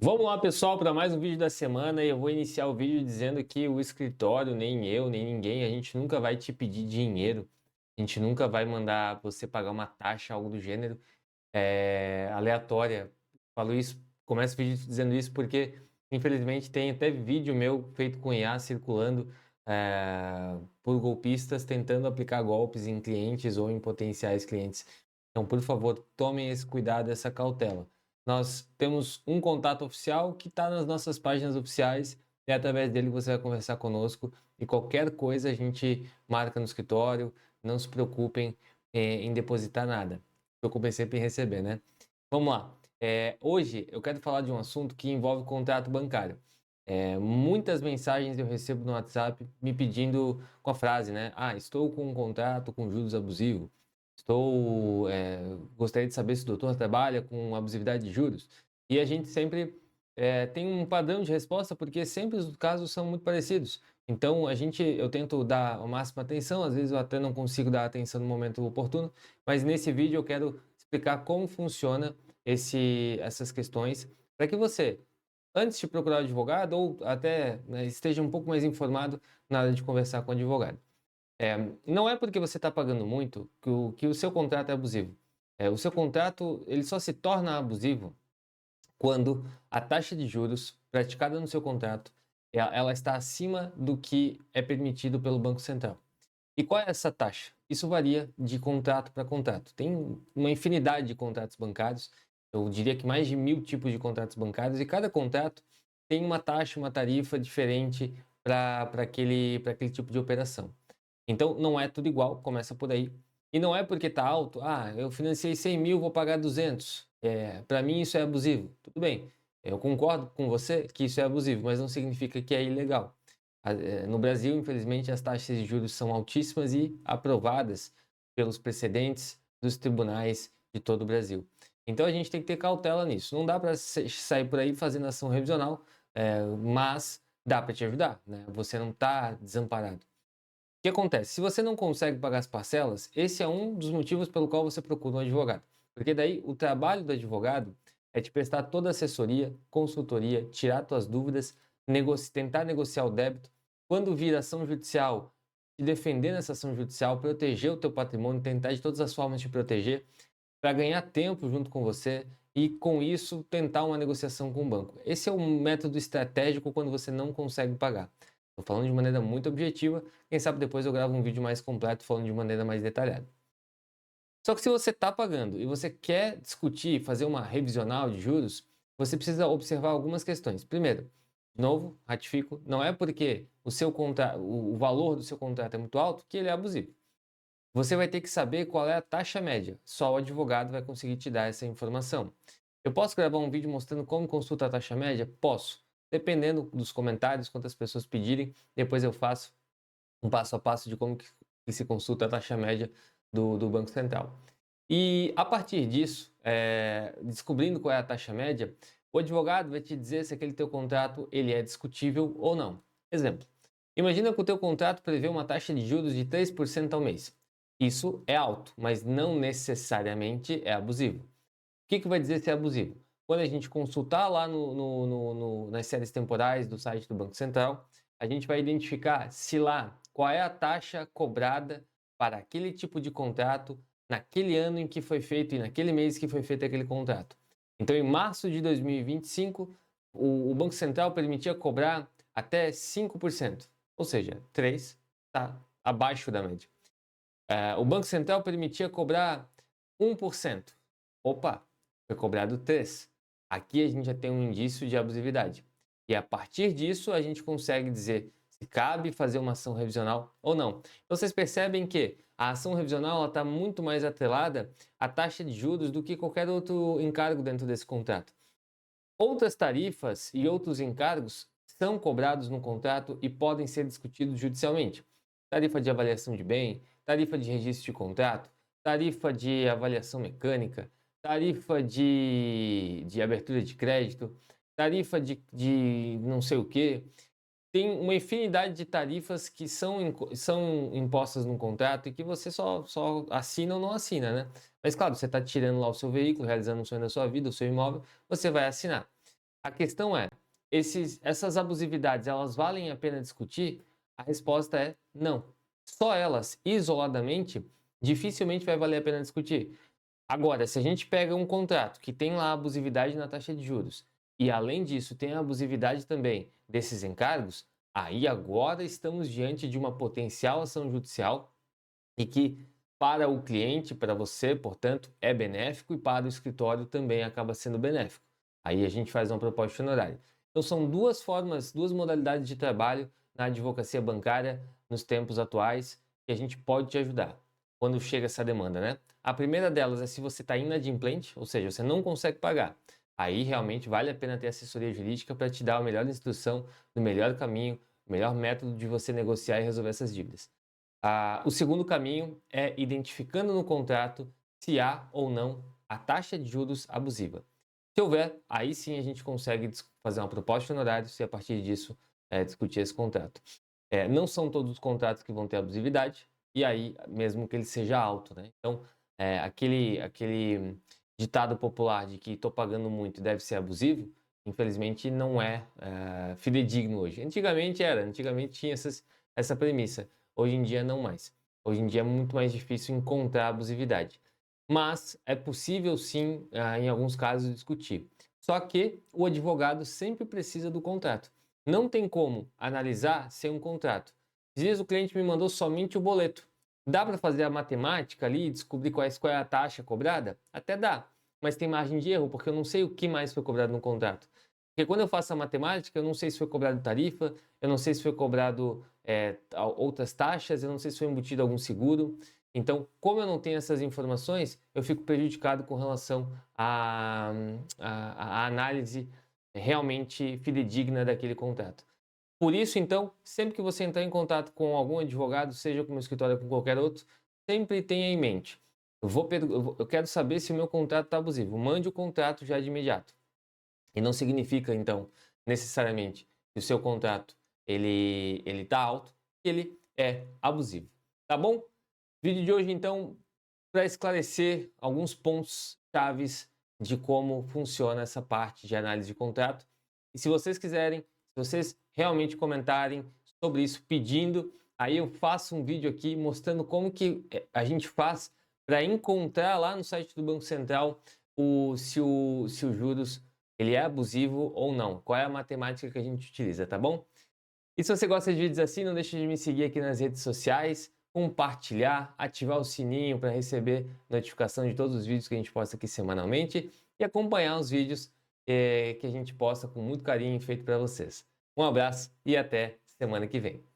Vamos lá, pessoal, para mais um vídeo da semana e eu vou iniciar o vídeo dizendo que o escritório, nem eu, nem ninguém, a gente nunca vai te pedir dinheiro, a gente nunca vai mandar você pagar uma taxa, algo do gênero, aleatória. Falo isso, começo o vídeo dizendo isso porque, infelizmente, tem até vídeo meu feito com IA circulando por golpistas tentando aplicar golpes em clientes ou em potenciais clientes. Então, por favor, tomem esse cuidado, essa cautela. Nós temos um contato oficial que está nas nossas páginas oficiais e é através dele que você vai conversar conosco e qualquer coisa a gente marca no escritório. Não se preocupem em depositar nada. Se preocupem sempre em receber, né? Vamos lá. Hoje eu quero falar de um assunto que envolve contrato bancário. Muitas mensagens eu recebo no WhatsApp me pedindo com a frase, né? Ah, estou com um contrato com juros abusivos. Gostaria de saber se o doutor trabalha com abusividade de juros. E a gente sempre tem um padrão de resposta, porque sempre os casos são muito parecidos. Então, eu tento dar a máxima atenção, às vezes eu até não consigo dar atenção no momento oportuno, mas nesse vídeo eu quero explicar como funciona essas questões, para que você, antes de procurar o advogado, ou até né, esteja um pouco mais informado na hora de conversar com o advogado. Não é porque você está pagando muito que o seu contrato é abusivo. O seu contrato ele só se torna abusivo quando a taxa de juros praticada no seu contrato ela está acima do que é permitido pelo Banco Central. E qual é essa taxa? Isso varia de contrato para contrato. Tem uma infinidade de contratos bancários, eu diria que mais de 1000 tipos de contratos bancários, e cada contrato tem uma taxa, uma tarifa diferente para aquele tipo de operação. Então, não é tudo igual, começa por aí. E não é porque está alto, eu financiei 100 mil, vou pagar 200. Para mim isso é abusivo. Tudo bem, eu concordo com você que isso é abusivo, mas não significa que é ilegal. No Brasil, infelizmente, as taxas de juros são altíssimas e aprovadas pelos precedentes dos tribunais de todo o Brasil. Então a gente tem que ter cautela nisso. Não dá para sair por aí fazendo ação revisional, mas dá para te ajudar, né? Você não está desamparado. O que acontece? Se você não consegue pagar as parcelas, esse é um dos motivos pelo qual você procura um advogado. Porque daí o trabalho do advogado é te prestar toda a assessoria, consultoria, tirar suas dúvidas, tentar negociar o débito. Quando vir ação judicial, te defender nessa ação judicial, proteger o teu patrimônio, tentar de todas as formas te proteger, para ganhar tempo junto com você e, com isso, tentar uma negociação com o banco. Esse é um método estratégico quando você não consegue pagar. Estou falando de maneira muito objetiva, quem sabe depois eu gravo um vídeo mais completo falando de maneira mais detalhada. Só que se você está pagando e você quer discutir, fazer uma revisional de juros, você precisa observar algumas questões. Primeiro, de novo, ratifico, não é porque o valor do seu contrato é muito alto que ele é abusivo. Você vai ter que saber qual é a taxa média. Só o advogado vai conseguir te dar essa informação. Eu posso gravar um vídeo mostrando como consulta a taxa média? Posso. Dependendo dos comentários, quantas pessoas pedirem, depois eu faço um passo a passo de como que se consulta a taxa média do Banco Central. E a partir disso, descobrindo qual é a taxa média, o advogado vai te dizer se aquele teu contrato ele é discutível ou não. Exemplo, imagina que o teu contrato prevê uma taxa de juros de 3% ao mês. Isso é alto, mas não necessariamente é abusivo. O que vai dizer se é abusivo? Quando a gente consultar lá nas séries temporais do site do Banco Central, a gente vai identificar se lá qual é a taxa cobrada para aquele tipo de contrato naquele ano em que foi feito e naquele mês que foi feito aquele contrato. Então, em março de 2025, o Banco Central permitia cobrar até 5%, ou seja, 3% está abaixo da média. O Banco Central permitia cobrar 1%. Opa, foi cobrado 3%. Aqui a gente já tem um indício de abusividade. E a partir disso a gente consegue dizer se cabe fazer uma ação revisional ou não. Então vocês percebem que a ação revisional está muito mais atrelada à taxa de juros do que qualquer outro encargo dentro desse contrato. Outras tarifas e outros encargos são cobrados no contrato e podem ser discutidos judicialmente. Tarifa de avaliação de bem, tarifa de registro de contrato, tarifa de avaliação mecânica, tarifa de abertura de crédito, tarifa de não sei o que. Tem uma infinidade de tarifas que são impostas no contrato e que você só assina ou não assina, né? Mas claro, você está tirando lá o seu veículo, realizando um sonho da sua vida, o seu imóvel, você vai assinar. A questão é, essas abusividades, elas valem a pena discutir? A resposta é não. Só elas, isoladamente, dificilmente vai valer a pena discutir. Agora, se a gente pega um contrato que tem lá abusividade na taxa de juros e, além disso, tem a abusividade também desses encargos, aí agora estamos diante de uma potencial ação judicial e que, para o cliente, para você, portanto, é benéfico e para o escritório também acaba sendo benéfico. Aí a gente faz uma proposta de honorário. Então, são duas formas, duas modalidades de trabalho na advocacia bancária nos tempos atuais que a gente pode te ajudar quando chega essa demanda, né? A primeira delas é se você está inadimplente, ou seja, você não consegue pagar. Aí realmente vale a pena ter assessoria jurídica para te dar a melhor instrução, o melhor caminho, o melhor método de você negociar e resolver essas dívidas. O segundo caminho é identificando no contrato se há ou não a taxa de juros abusiva. Se houver, aí sim a gente consegue fazer uma proposta de honorários e a partir disso discutir esse contrato. Não são todos os contratos que vão ter abusividade, e aí mesmo que ele seja alto, né? Então, aquele ditado popular de que estou pagando muito e deve ser abusivo, infelizmente não é fidedigno hoje. Antigamente tinha essa premissa. Hoje em dia não mais. Hoje em dia é muito mais difícil encontrar abusividade. Mas é possível sim, em alguns casos, discutir. Só que o advogado sempre precisa do contrato. Não tem como analisar sem um contrato. Às vezes o cliente me mandou somente o boleto. Dá para fazer a matemática ali e descobrir qual é a taxa cobrada? Até dá, mas tem margem de erro, porque eu não sei o que mais foi cobrado no contrato. Porque quando eu faço a matemática, eu não sei se foi cobrado tarifa, eu não sei se foi cobrado outras taxas, eu não sei se foi embutido algum seguro. Então, como eu não tenho essas informações, eu fico prejudicado com relação à análise realmente fidedigna daquele contrato. Por isso, então, sempre que você entrar em contato com algum advogado, seja com o meu escritório ou com qualquer outro, sempre tenha em mente. Eu quero saber se o meu contrato está abusivo. Mande o contrato já de imediato. E não significa, então, necessariamente, que o seu contrato ele está alto, que ele é abusivo. Tá bom? Vídeo de hoje, então, para esclarecer alguns pontos chaves de como funciona essa parte de análise de contrato. E se vocês quiserem, se vocês realmente comentarem sobre isso, pedindo, aí eu faço um vídeo aqui mostrando como que a gente faz para encontrar lá no site do Banco Central se o juros ele é abusivo ou não. Qual é a matemática que a gente utiliza, tá bom? E se você gosta de vídeos assim, não deixe de me seguir aqui nas redes sociais, compartilhar, ativar o sininho para receber notificação de todos os vídeos que a gente posta aqui semanalmente e acompanhar os vídeos que a gente posta com muito carinho feito para vocês. Um abraço e até semana que vem.